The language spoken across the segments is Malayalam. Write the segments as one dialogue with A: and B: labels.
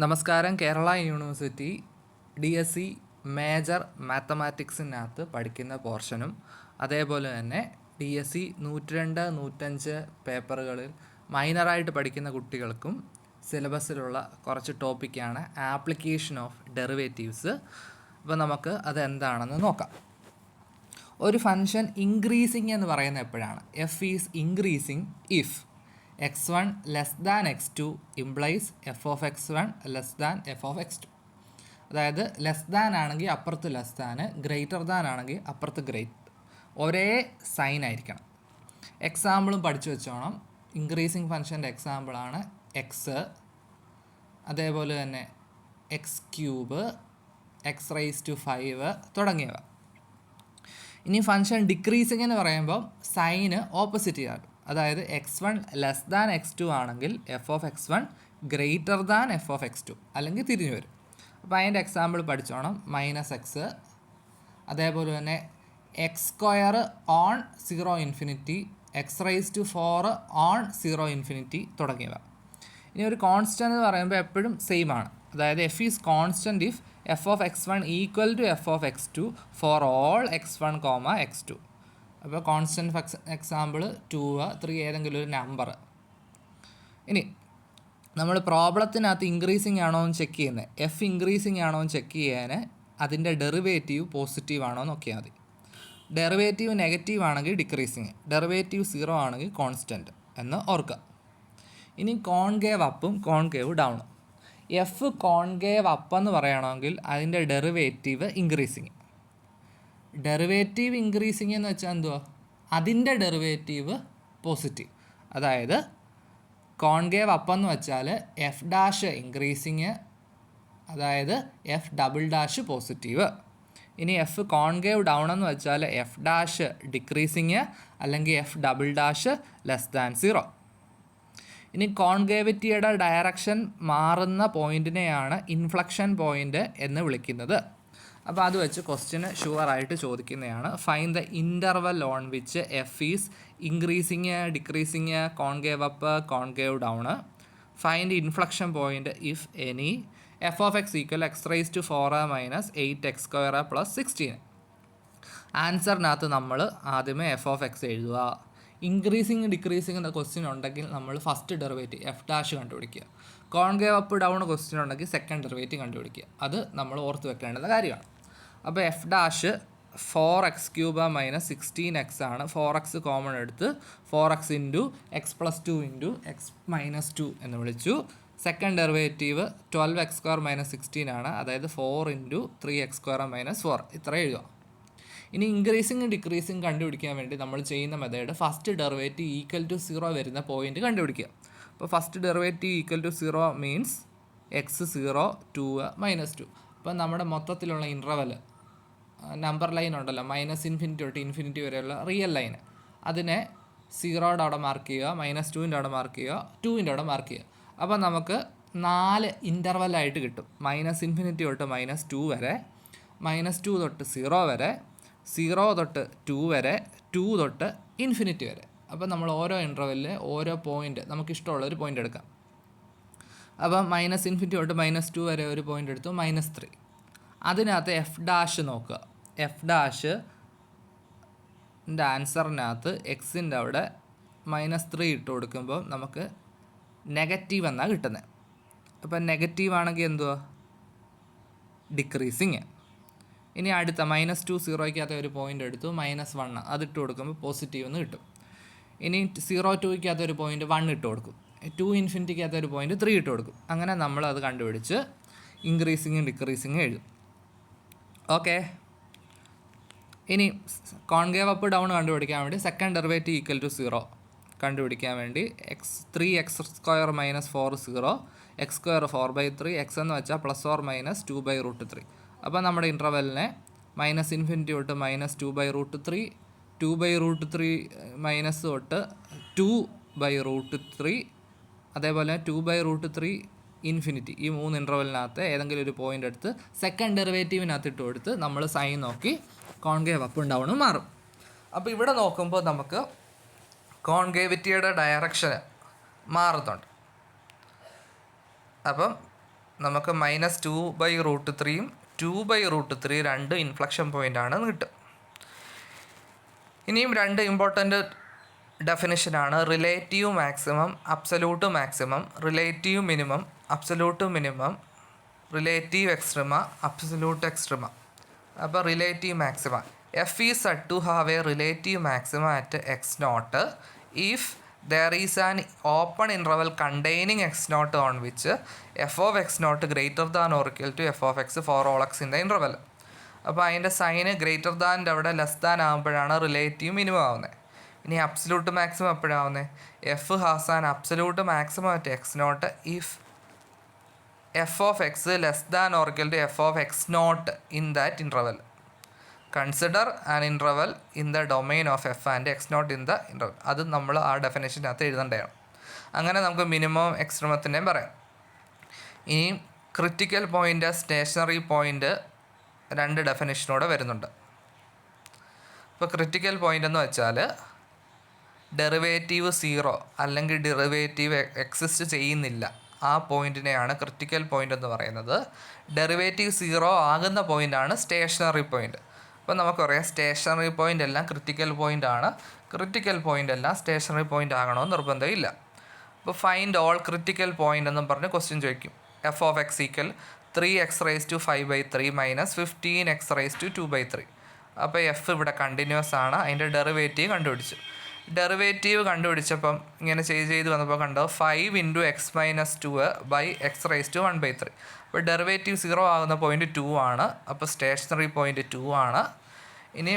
A: നമസ്കാരം. കേരള യൂണിവേഴ്സിറ്റി DSc മേജർ മാത്തമാറ്റിക്സിനകത്ത് പഠിക്കുന്ന പോർഷനും അതേപോലെ തന്നെ DSc 102, 105 പേപ്പറുകളിൽ മൈനറായിട്ട് പഠിക്കുന്ന കുട്ടികൾക്കും സിലബസിലുള്ള കുറച്ച് ടോപ്പിക്കാണ് ആപ്ലിക്കേഷൻ ഓഫ് ഡെറിവേറ്റീവ്സ്. അപ്പോൾ നമുക്ക് അതെന്താണെന്ന് നോക്കാം. ഒരു ഫംഗ്ഷൻ ഇൻക്രീസിങ് എന്ന് പറയുന്നത് എപ്പോഴാണ്? F is increasing if x1 less than x2 implies F of x1 less than F of x2. അതായത് ലെസ് ദാൻ ആണെങ്കിൽ അപ്പുറത്ത് ലെസ് ദാൻ, ഗ്രേറ്റർ ദാൻ ആണെങ്കിൽ അപ്പുറത്ത് ഗ്രേറ്റ്, ഒരേ സൈൻ ആയിരിക്കണം. എക്സാമ്പിളും പഠിച്ചു വെച്ചോണം. ഇൻക്രീസിങ് ഫംഗ്ഷൻ്റെ എക്സാമ്പിളാണ് എക്സ്, അതേപോലെ തന്നെ x cube, x raise to 5 തുടങ്ങിയവ. ഇനി ഫംഗ്ഷൻ ഡിക്രീസിങ് എന്ന് പറയുമ്പോൾ സൈന് ഓപ്പോസിറ്റ് ചെയ്യാറുണ്ട്. അതായത് x1 ലെസ് ദാൻ x2 ആണെങ്കിൽ F of x1 greater than F of x2, അല്ലെങ്കിൽ തിരിഞ്ഞു വരും. അപ്പോൾ അതിൻ്റെ എക്സാമ്പിൾ പഠിച്ചോണം. -x, അതേപോലെ തന്നെ x square on 0 infinity, x raise to 4 on 0 infinity തുടങ്ങിയവ. ഇനി ഒരു കോൺസ്റ്റൻ്റ് എന്ന് പറയുമ്പോൾ എപ്പോഴും സെയിം ആണ്. അതായത് f is constant if f of x1 equal to f of x2 for all x1, x2. അപ്പോൾ കോൺസ്റ്റൻറ്റ് എക്സാമ്പിൾ 2, 3 ഏതെങ്കിലും ഒരു നമ്പർ. ഇനി നമ്മൾ പ്രോബ്ലത്തിനകത്ത് ഇൻക്രീസിങ് ആണോ എന്ന് ചെക്ക് ചെയ്യുന്നത്, എഫ് ഇൻക്രീസിങ് ആണോ എന്ന് ചെക്ക് ചെയ്യാൻ അതിൻ്റെ ഡെറിവേറ്റീവ് പോസിറ്റീവ് ആണോ എന്ന് നോക്കിയാൽ മതി. ഡെറിവേറ്റീവ് നെഗറ്റീവ് ആണെങ്കിൽ ഡിക്രീസിങ്, ഡെറിവേറ്റീവ് 0 ആണെങ്കിൽ കോൺസ്റ്റൻറ്റ് എന്ന് ഓർക്കുക. ഇനി കോൺകേവ് അപ്പും കോൺകേവ് ഡൗണും. എഫ് കോൺകേവ് അപ്പ് എന്ന് പറയണമെങ്കിൽ അതിൻ്റെ ഡെറിവേറ്റീവ് ഇൻക്രീസിങ്. ഡെറിവേറ്റീവ് ഇൻക്രീസിങ് എന്ന് വെച്ചാൽ എന്തുവാ? അതിൻ്റെ ഡെറിവേറ്റീവ് പോസിറ്റീവ്. അതായത് കോൺകേവ് അപ്പ് എന്ന് വെച്ചാൽ എഫ് ഡാഷ് ഇൻക്രീസിങ്, അതായത് എഫ് ഡബിൾ ഡാഷ് പോസിറ്റീവ്. ഇനി എഫ് കോൺകേവ് ഡൗൺ എന്ന് വെച്ചാൽ എഫ് ഡാഷ് ഡിക്രീസിങ്, അല്ലെങ്കിൽ F double dash less than 0. ഇനി കോൺകേവിറ്റിയുടെ ഡയറക്ഷൻ മാറുന്ന പോയിൻറ്റിനെയാണ് ഇൻഫ്ലക്ഷൻ പോയിൻ്റ് എന്ന് വിളിക്കുന്നത്. അപ്പോൾ അത് വെച്ച് ക്വസ്റ്റ്യന് ഷുവറായിട്ട് ചോദിക്കുന്നതാണ്. Find the interval on which f is increasing, decreasing, concave up, concave down. Find inflection point if any. F of X equal x raise to 4 minus 8x² plus 16. ആൻസറിനകത്ത് നമ്മൾ ആദ്യമേ എഫ് ഓഫ് എക്സ് എഴുതുക. ഇൻക്രീസിങ് ഡിക്രീസിങ് എന്ന ക്വസ്റ്റ്യൻ ഉണ്ടെങ്കിൽ നമ്മൾ ഫസ്റ്റ് ഡെറിവേറ്റീവ് എഫ് ഡാഷ് കണ്ടുപിടിക്കുക. കോൺകേവ് അപ്പ് ഡൗൺ ക്വസ്റ്റ്യൻ ഉണ്ടെങ്കിൽ സെക്കൻഡ് ഡെറിവേറ്റീവ് കണ്ടുപിടിക്കുക. അത് നമ്മൾ ഓർത്ത് വെക്കേണ്ടുന്ന കാര്യമാണ്. അപ്പോൾ F dash 4x³ minus 16x ആണ്. 4x കോമൺ എടുത്ത് 4x into X plus 2 into X minus 2 എന്ന് വിളിച്ചു. സെക്കൻഡ് ഡെറിവേറ്റീവ് 12x² മൈനസ് 16 ആണ്. അതായത് 4 ഇൻറ്റു 3x² മൈനസ് 4. ഇത്ര എഴുതുക. ഇനി ഇൻക്രീസിങ് ഡിക്രീസിങ് കണ്ടുപിടിക്കാൻ വേണ്ടി നമ്മൾ ചെയ്യുന്ന method first derivative equal to 0 വരുന്ന പോയിന്റ് കണ്ടുപിടിക്കുക. അപ്പോൾ first derivative equal to 0 means x0, 2, -2. അപ്പോൾ നമ്മുടെ മൊത്തത്തിലുള്ള ഇൻ്റർവൽ നമ്പർ ലൈൻ ഉണ്ടല്ലോ, -∞ തൊട്ട് ഇൻഫിനിറ്റി വരെയുള്ള റിയൽ ലൈൻ, അതിനെ 0യുടെ അവിടെ മാർക്ക് ചെയ്യുക, -2ൻ്റെ അവിടെ മാർക്ക് ചെയ്യുക, 2ൻ്റെ അവിടെ മാർക്ക് ചെയ്യുക. അപ്പോൾ നമുക്ക് 4 ഇൻ്റർവലായിട്ട് കിട്ടും. -∞ തൊട്ട് -2 വരെ, -2 തൊട്ട് 0 വരെ, 0 തൊട്ട് 2 വരെ, 2 തൊട്ട് ഇൻഫിനിറ്റി വരെ. അപ്പോൾ നമ്മൾ ഓരോ ഇൻ്റർവെല്ലിൽ ഓരോ പോയിൻ്റ് നമുക്കിഷ്ടമുള്ള ഒരു പോയിൻ്റ് എടുക്കാം. അപ്പം -∞ തൊട്ട് -2 വരെ ഒരു പോയിൻ്റ് എടുത്തു, -3. അതിനകത്ത് എഫ് ഡാഷ് നോക്കുക. എഫ് ഡാഷിൻ്റെ ആൻസറിനകത്ത് എക്സിൻ്റെ അവിടെ -3 ഇട്ട് കൊടുക്കുമ്പോൾ നമുക്ക് നെഗറ്റീവ് എന്നാണ് കിട്ടുന്നത്. അപ്പം നെഗറ്റീവ് ആണെങ്കിൽ എന്തുവാ? ഡിക്രീസിങ്. ഇനി അടുത്ത -2 0യ്ക്കകത്ത് ഒരു പോയിൻ്റ് എടുത്തു, -1 അതിട്ട് കൊടുക്കുമ്പോൾ പോസിറ്റീവ് എന്ന് കിട്ടും. ഇനി 0 2യ്ക്കകത്ത് ഒരു പോയിൻ്റ് 1 ഇട്ട് കൊടുക്കും, 2 ഇൻഫിനിറ്റിക്കകത്ത് ഒരു പോയിൻ്റ് 3 ഇട്ട് കൊടുക്കും. അങ്ങനെ നമ്മൾ അത് കണ്ടുപിടിച്ച് ഇൻക്രീസിങ്ങും ഡിക്രീസിങ്ങും എഴുതും. ഓക്കെ. ഇനി കോൺകേവ് അപ്പ് ഡൗൺ കണ്ടുപിടിക്കാൻ വേണ്ടി സെക്കൻഡ് ഡെറിവേറ്റീവ് ഈക്വൽ ടു 0 കണ്ടുപിടിക്കാൻ വേണ്ടി 3x² മൈനസ് 4 0, x² 4/3, എക്സ് എന്ന് വെച്ചാൽ +or- 2/√3. അപ്പോൾ നമ്മുടെ ഇൻ്റർവെല്ലിനെ -∞ തൊട്ട് -2/√3, 2/√3 മൈനസ് തൊട്ട് 2/√3, അതേപോലെ 2/√3 ഇൻഫിനിറ്റി. ഈ 3 ഇൻ്റർവെല്ലിനകത്ത് ഏതെങ്കിലും ഒരു പോയിൻ്റ് എടുത്ത് സെക്കൻഡ് ഡെറിവേറ്റീവിനകത്ത് ഇട്ട് കൊടുത്ത് നമ്മൾ സൈൻ നോക്കി കോൺകേവ് അപ്പും ഡൗണും മാറും. അപ്പോൾ ഇവിടെ നോക്കുമ്പോൾ നമുക്ക് കോൺകേവിറ്റിയുടെ ഡയറക്ഷൻ മാറുന്നുണ്ട്. അപ്പം നമുക്ക് -2/√3യും 2/√3 രണ്ട് ഇൻഫ്ലക്ഷൻ പോയിൻ്റാണ് കിട്ടും. ഇനിയും രണ്ട് ഇമ്പോർട്ടൻ്റ് ഡെഫിനിഷനാണ് relative maximum, absolute maximum, relative minimum, absolute minimum, relative extrema, absolute extrema. അപ്പോൾ relative maxima, F is said to have a relative maximum at x0 if there is an open interval containing x0 on which f of x0 greater than or equal to f of x for all x in the interval. അപ്പോൾ അതിൻ്റെ സൈന് ഗ്രേറ്റർ ദാൻ്റെ അവിടെ ലെസ് ദാൻ ആകുമ്പോഴാണ് റിലേറ്റീവ് മിനിമം ആവുന്നത്. ഇനി അബ്സല്യൂട്ട് മാക്സിമം എപ്പോഴാവുന്നത്? F has an absolute maximum at x0 if f of x less than or equal to f of x0 in that interval. Consider an interval in the domain of f and x0 in the interval. അത് നമ്മൾ ആ ഡെഫിനേഷനകത്ത് എഴുതേണ്ടതാണ്. അങ്ങനെ നമുക്ക് മിനിമം എക്സ്ട്രീമത്തിൻ്റെയും പറയാം. ഇനി ക്രിറ്റിക്കൽ പോയിൻ്റ്, സ്റ്റേഷനറി പോയിൻ്റ് രണ്ട് ഡെഫിനേഷനോടെ വരുന്നുണ്ട്. ഇപ്പോൾ ക്രിറ്റിക്കൽ പോയിൻ്റ് എന്ന് വെച്ചാൽ ഡെറിവേറ്റീവ് 0 അല്ലെങ്കിൽ ഡെറിവേറ്റീവ് എക്സിസ്റ്റ് ചെയ്യുന്നില്ല, ആ പോയിൻറ്റിനെയാണ് ക്രിറ്റിക്കൽ പോയിൻ്റ് എന്ന് പറയുന്നത്. ഡെറിവേറ്റീവ് 0 ആകുന്ന പോയിൻ്റാണ് സ്റ്റേഷനറി പോയിൻ്റ്. അപ്പോൾ നമുക്കറിയാം സ്റ്റേഷനറി പോയിൻ്റ് എല്ലാം ക്രിറ്റിക്കൽ പോയിൻ്റ് ആണ്, ക്രിറ്റിക്കൽ പോയിൻ്റ് എല്ലാം സ്റ്റേഷനറി പോയിൻ്റ് ആകണമെന്ന് നിർബന്ധമില്ല. അപ്പോൾ ഫൈൻഡ് ഓൾ ക്രിറ്റിക്കൽ പോയിൻ്റ് എന്നും പറഞ്ഞ് ക്വസ്റ്റ്യൻ ചോദിക്കും. F of X equal 3x⁵5/3 - 15x⁵2/3. അപ്പോൾ എഫ് ഇവിടെ കണ്ടിന്യൂസ് ആണ്, അതിൻ്റെ ഡെറിവേറ്റീവ് കണ്ടുപിടിച്ചു. ഡെറിവേറ്റീവ് കണ്ടുപിടിച്ചപ്പം ഇങ്ങനെ ചെയ്ത് വന്നപ്പോൾ കണ്ടോ 5 × x - 2/x⁻⁴. അപ്പോൾ ഡെറിവേറ്റീവ് 0 ആകുന്ന പോയിൻറ്റ് 2 ആണ്, അപ്പോൾ സ്റ്റേഷനറി പോയിൻറ്റ് 2 ആണ്. ഇനി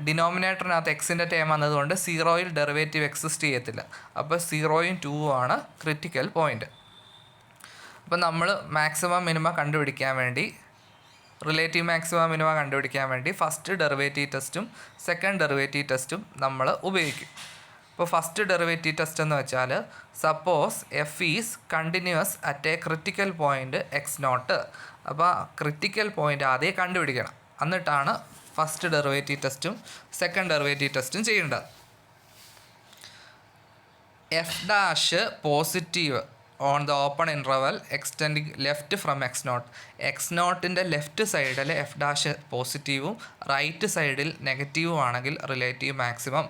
A: ഡിനോമിനേറ്ററിനകത്ത് എക്സിൻ്റെ ടേം വന്നതുകൊണ്ട് 0യിൽ ഡെറിവേറ്റീവ് എക്സിസ്റ്റ് ചെയ്യത്തില്ല, അപ്പോൾ 0യും 2ഉം ആണ് ക്രിറ്റിക്കൽ പോയിൻറ്റ്. അപ്പോൾ നമ്മൾ മാക്സിമം മിനിമം കണ്ടുപിടിക്കാൻ വേണ്ടി, റിലേറ്റീവ് മാക്സിമം മിനിമം കണ്ടുപിടിക്കാൻ വേണ്ടി ഫസ്റ്റ് ഡെറിവേറ്റീവ് ടെസ്റ്റും സെക്കൻഡ് ഡെറിവേറ്റീവ് ടെസ്റ്റും നമ്മൾ ഉപയോഗിക്കും. ഇപ്പോൾ ഫസ്റ്റ് ഡെറിവേറ്റീവ് ടെസ്റ്റ് എന്ന് വെച്ചാൽ suppose F is continuous at a critical point x0. അപ്പോൾ ക്രിറ്റിക്കൽ പോയിൻ്റ് ആദ്യം കണ്ടുപിടിക്കണം, എന്നിട്ടാണ് ഫസ്റ്റ് ഡെറിവേറ്റീവ് ടെസ്റ്റും സെക്കൻഡ് ഡെറിവേറ്റീവ് ടെസ്റ്റും ചെയ്യേണ്ടത്. f' positive on the open interval extending left from x0. x0ൻ്റെ ലെഫ്റ്റ് സൈഡിൽ f' പോസിറ്റീവും റൈറ്റ് സൈഡിൽ നെഗറ്റീവും ആണെങ്കിൽ റിലേറ്റീവ് മാക്സിമം.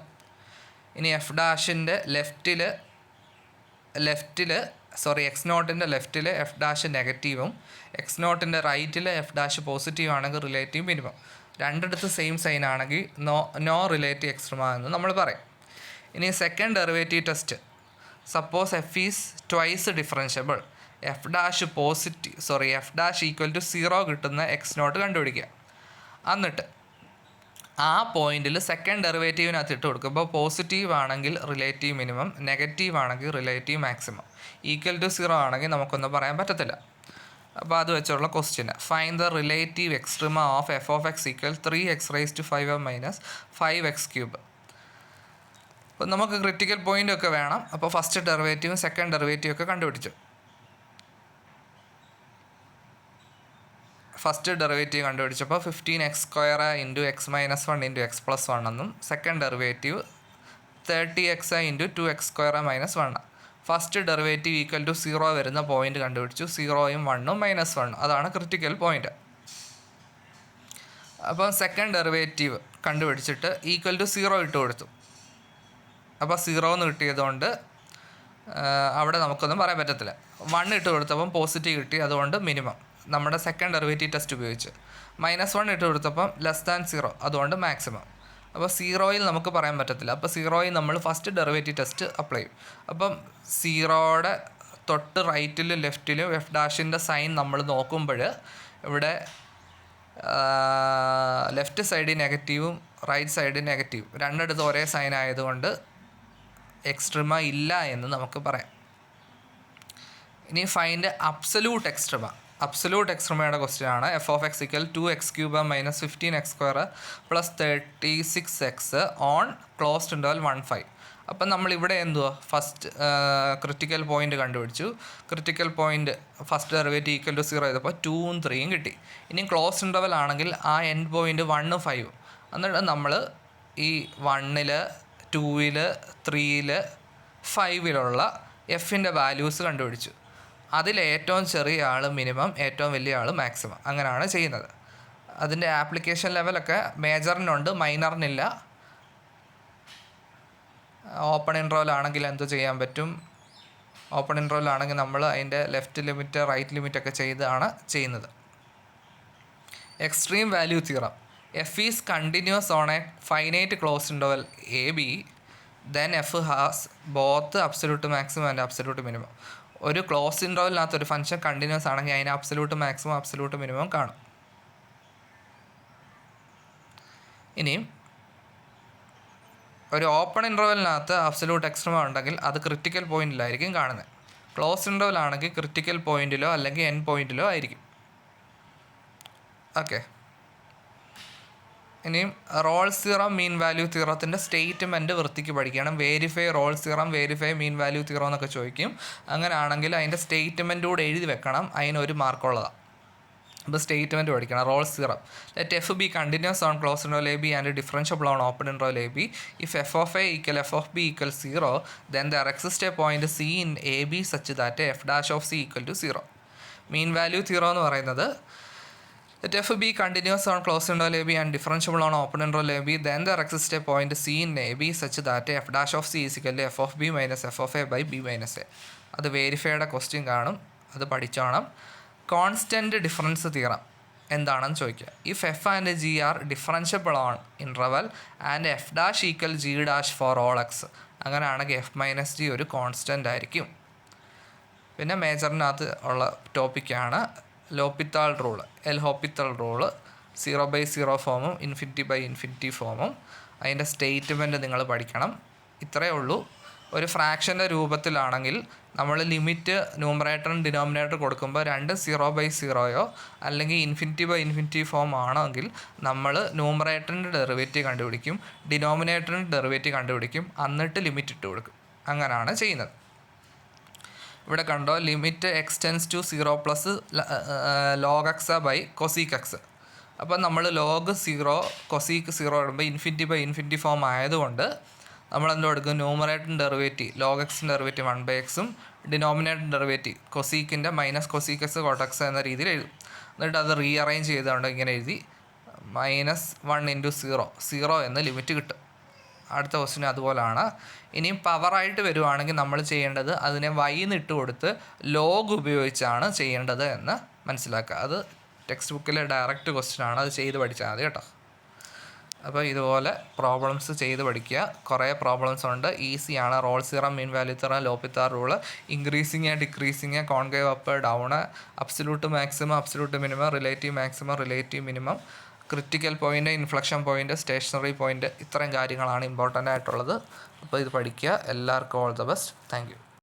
A: ഇനി f'-ൻ്റെ x0ൻ്റെ ലെഫ്റ്റിൽ f' നെഗറ്റീവും x0ൻ്റെ റൈറ്റിൽ f' പോസിറ്റീവ് ആണെങ്കിൽ റിലേറ്റീവ് മിനിമം. രണ്ടിടത്ത് സെയിം സൈൻ ആണെങ്കിൽ നോ റിലേറ്റീവ് എക്സ്ട്രീമ എന്ന് നമ്മൾ പറയും. ഇനി second derivative test, suppose F is twice differentiable, f' equal to 0 കിട്ടുന്ന x0 കണ്ടുപിടിക്കുക. എന്നിട്ട് ആ പോയിന്റിൽ സെക്കൻഡ് ഡെറിവേറ്റീവിനകത്ത് ഇട്ട് കൊടുക്കുമ്പോൾ പോസിറ്റീവ് ആണെങ്കിൽ റിലേറ്റീവ് മിനിമം, നെഗറ്റീവ് ആണെങ്കിൽ റിലേറ്റീവ് മാക്സിമം, ഈക്വൽ ടു 0 ആണെങ്കിൽ നമുക്കൊന്നും പറയാൻ പറ്റത്തില്ല. അപ്പോൾ അത് വെച്ചുള്ള question find the relative extrema of F of X equal 3x⁵5 - 5x³. അപ്പോൾ നമുക്ക് ക്രിറ്റിക്കൽ പോയിൻ്റ് ഒക്കെ വേണം. അപ്പോൾ ഫസ്റ്റ് ഡെറിവേറ്റീവും സെക്കൻഡ് ഡെറിവേറ്റീവും ഒക്കെ കണ്ടുപിടിച്ചു. First derivative കണ്ടുപിടിച്ചപ്പോൾ 15x² × x - 1 × x+1 എന്നും, second derivative 30x × 2x² - 1. First derivative equal to 0 വരുന്ന പോയിന്റ് കണ്ടുപിടിച്ചു, 0യും 1ഉം -1, അതാണ് ക്രിറ്റിക്കൽ പോയിന്റ്. അപ്പോൾ സെക്കൻഡ് ഡെറിവേറ്റീവ് കണ്ടുപിടിച്ചിട്ട് ഈക്വൽ ടു 0 ഇട്ട് കൊടുത്തു. അപ്പോൾ 0 എന്ന് കിട്ടിയതുകൊണ്ട് അവിടെ നമുക്കൊന്നും പറയാൻ പറ്റത്തില്ല. 1 ഇട്ട് കൊടുത്തപ്പം പോസിറ്റീവ് കിട്ടി, അതുകൊണ്ട് മിനിമം നമ്മുടെ സെക്കൻഡ് ഡെറിവേറ്റീവ് ടെസ്റ്റ് ഉപയോഗിച്ച്. -1 ഇട്ട് കൊടുത്തപ്പം <0, അതുകൊണ്ട് മാക്സിമം. അപ്പോൾ 0യിൽ നമുക്ക് പറയാൻ പറ്റത്തില്ല, അപ്പോൾ 0യിൽ നമ്മൾ ഫസ്റ്റ് ഡെറിവേറ്റീവ് ടെസ്റ്റ് അപ്ലൈ ചെയ്യും. അപ്പം 0യുടെ തൊട്ട് റൈറ്റിലും ലെഫ്റ്റിലും f' സൈൻ നമ്മൾ നോക്കുമ്പോൾ ഇവിടെ ലെഫ്റ്റ് സൈഡിൽ നെഗറ്റീവും റൈറ്റ് സൈഡിൽ നെഗറ്റീവ്, രണ്ടിടത്തും ഒരേ സൈൻ ആയതുകൊണ്ട് എക്സ്ട്രീമ ഇല്ല എന്ന് നമുക്ക് പറയാം. ഇനി ഫൈൻഡ് അബ്സല്യൂട്ട് എക്സ്ട്രീമ. അബ്സല്യൂട്ട് എക്സ്ട്രീമയുടെ ക്വസ്റ്റ്യൻ ആണ്. F of X equal 2x³ - 15x² + 36x on closed interval 1, 5. അപ്പം നമ്മളിവിടെ എന്തുവാ ഫസ്റ്റ് ക്രിറ്റിക്കൽ പോയിൻ്റ് കണ്ടുപിടിച്ചു. Critical point first derivative equal to 0 ചെയ്തപ്പോൾ 2ഉം 3ഉം കിട്ടി. ഇനി ക്ലോസ്ഡ് ഇൻ്റർവൽ ആണെങ്കിൽ ആ എൻഡ് പോയിൻ്റ് 1ഉം 5ഉം. എന്നിട്ട് നമ്മൾ ഈ 1ൽ 2ൽ 3ൽ 5ലുള്ള എഫിൻ്റെ വാല്യൂസ് കണ്ടുപിടിച്ചു. അതിൽ ഏറ്റവും ചെറിയ ആൾ മിനിമം, ഏറ്റവും വലിയ ആൾ മാക്സിമം, അങ്ങനെയാണ് ചെയ്യുന്നത്. അതിൻ്റെ ആപ്ലിക്കേഷൻ ലെവലൊക്കെ മേജറിനുണ്ട്, മൈനറിനില്ല. ഓപ്പൺ ഇൻട്രോയിലാണെങ്കിൽ എന്ത് ചെയ്യാൻ പറ്റും? ഓപ്പൺ ഇൻട്രോയിലാണെങ്കിൽ നമ്മൾ അതിൻ്റെ ലെഫ്റ്റ് ലിമിറ്റ് റൈറ്റ് ലിമിറ്റൊക്കെ ചെയ്താണ് ചെയ്യുന്നത്. Extreme value theorem. F is continuous on A finite close interval a B, then F has both absolute maximum and absolute minimum. ഒരു ക്ലോസ് ഇൻറ്റർവലിനകത്ത് ഒരു ഫംഗ്ഷൻ കണ്ടിന്യൂസ് ആണെങ്കിൽ അതിന് അബ്സല്യൂട്ട് മാക്സിമം അബ്സല്യൂട്ട് മിനിമം കാണും. ഇനിയും ഒരു ഓപ്പൺ ഇൻറ്റർവലിനകത്ത് അബ്സല്യൂട്ട് എക്സ്ട്രീമം ഉണ്ടെങ്കിൽ അത് ക്രിട്ടിക്കൽ പോയിന്റിലായിരിക്കും കാണുന്നത്. ക്ലോസ് ഇൻറ്റർവൽ ആണെങ്കിൽ ക്രിട്ടിക്കൽ പോയിന്റിലോ അല്ലെങ്കിൽ എൻ പോയിന്റിലോ ആയിരിക്കും. ഓക്കെ. ഇനിയും റോൾസ് തിയറം മീൻ വാല്യൂ തിയറത്തിൻ്റെ സ്റ്റേറ്റ്മെൻറ്റ് വൃത്തിക്ക് പഠിക്കണം. Verify Rolle's theorem, verify mean value theorem എന്നൊക്കെ ചോദിക്കും. അങ്ങനെയാണെങ്കിൽ അതിൻ്റെ സ്റ്റേറ്റ്മെൻറ്റ് കൂടെ എഴുതി വെക്കണം, അതിനൊരു മാർക്കുള്ളതാണ്. അപ്പോൾ സ്റ്റേറ്റ്മെൻറ്റ് പഠിക്കണം. Rolle's theorem. Let f be continuous on close interval a b and differentiable on open interval a b. If f of a equal f of b equal 0, then there exist a point c in a b such that f dash of c equal to 0. Mean value theorem എന്ന് പറയുന്നത് let f be continuous on closed interval a b and differentiable on open interval a b, then there exists a point c in a b such that f dash of c is equal to f of b minus f of a by b minus a. അത് വേരിഫൈഡ് ക്വസ്റ്റ്യൻ കാണും, അത് പഠിച്ചോണം. കോൺസ്റ്റൻറ്റ് ഡിഫറൻസ് തിയറം എന്താണെന്ന് ചോദിക്കുക. If F and G R differentiable on interval and F dash equal G dash for all X, അങ്ങനെയാണെങ്കിൽ എഫ് മൈനസ് ജി ഒരു കോൺസ്റ്റൻ്റ് ആയിരിക്കും. പിന്നെ മേജറിനകത്ത് ഉള്ള ടോപ്പിക്കാണ് ലോപ്പിത്താൾ റൂൾ, എൽ ഹോപ്പിത്തൽ റൂള്, 0/0 ഫോമും ഇൻഫിനിറ്റി ഫോമും. അതിൻ്റെ സ്റ്റേറ്റ്മെൻറ്റ് നിങ്ങൾ പഠിക്കണം. ഇത്രയേ ഉള്ളൂ. ഒരു ഫ്രാക്ഷൻ്റെ രൂപത്തിലാണെങ്കിൽ നമ്മൾ ലിമിറ്റ് ന്യൂമറേറ്ററും ഡിനോമിനേറ്റർ കൊടുക്കുമ്പോൾ രണ്ട് 0/0 അല്ലെങ്കിൽ ഇൻഫിനിറ്റി ഫോം ആണെങ്കിൽ നമ്മൾ ന്യൂമറേറ്ററിൻ്റെ ഡെറിവേറ്റീവ് കണ്ടുപിടിക്കും, ഡിനോമിനേറ്ററിൻ്റെ ഡെറിവേറ്റീവ് കണ്ടുപിടിക്കും, എന്നിട്ട് ലിമിറ്റ് ഇട്ട് കൊടുക്കും. അങ്ങനെയാണ് ചെയ്യുന്നത്. ഇവിടെ കണ്ടോ, limit x tends to 0 plus log x by cosec x. അപ്പം നമ്മൾ ലോഗ് 0 കൊസീക്ക് 0 ഇടുമ്പോൾ ഇൻഫിനിറ്റി ഫോം ആയതുകൊണ്ട് നമ്മൾ എന്തോ എടുക്കും, ന്യൂമറേറ്ററിൻ്റെ ഡെറിവേറ്റീവ് ലോഗ് എക്സിൻ്റെ ഡെറിവേറ്റീവ് 1/x ഡിനോമിനേറ്ററിൻ്റെ ഡെറിവേറ്റീവ് കൊസീക്കിൻ്റെ മൈനസ് കൊസീക്ക് എക്സ് കോട്ടക്സ് എന്ന രീതിയിൽ എഴുതും. എന്നിട്ട് അത് റീഅറേഞ്ച് ചെയ്തുകൊണ്ട് ഇങ്ങനെ എഴുതി -1 × 0 എന്ന് ലിമിറ്റ് കിട്ടും. അടുത്ത ക്വസ്റ്റിന് അതുപോലെയാണ്. ഇനിയും പവറായിട്ട് വരുവാണെങ്കിൽ നമ്മൾ ചെയ്യേണ്ടത് അതിനെ വൈന്ന് ഇട്ട് കൊടുത്ത് ലോഗ് ഉപയോഗിച്ചാണ് ചെയ്യേണ്ടത് എന്ന് മനസ്സിലാക്കുക. അത് ടെക്സ്റ്റ് ബുക്കിലെ ഡയറക്റ്റ് ക്വസ്റ്റ്യനാണ്, അത് ചെയ്ത് പഠിച്ചാൽ മതി കേട്ടോ. അപ്പോൾ ഇതുപോലെ പ്രോബ്ലംസ് ചെയ്ത് പഠിക്കുക. കുറേ പ്രോബ്ലംസ് ഉണ്ട്, ഈസിയാണ്. Rolle's theorem, mean value theorem, L'Hopital rule, increasing decreasing, concave up down, absolute maximum absolute minimum, relative maximum relative minimum, critical point, inflection point, stationary point, ഇത്രയും കാര്യങ്ങളാണ് ഇമ്പോർട്ടൻ്റ് ആയിട്ടുള്ളത്. അപ്പോൾ ഇത് പഠിക്കുക. എല്ലാവർക്കും all the best. Thank U.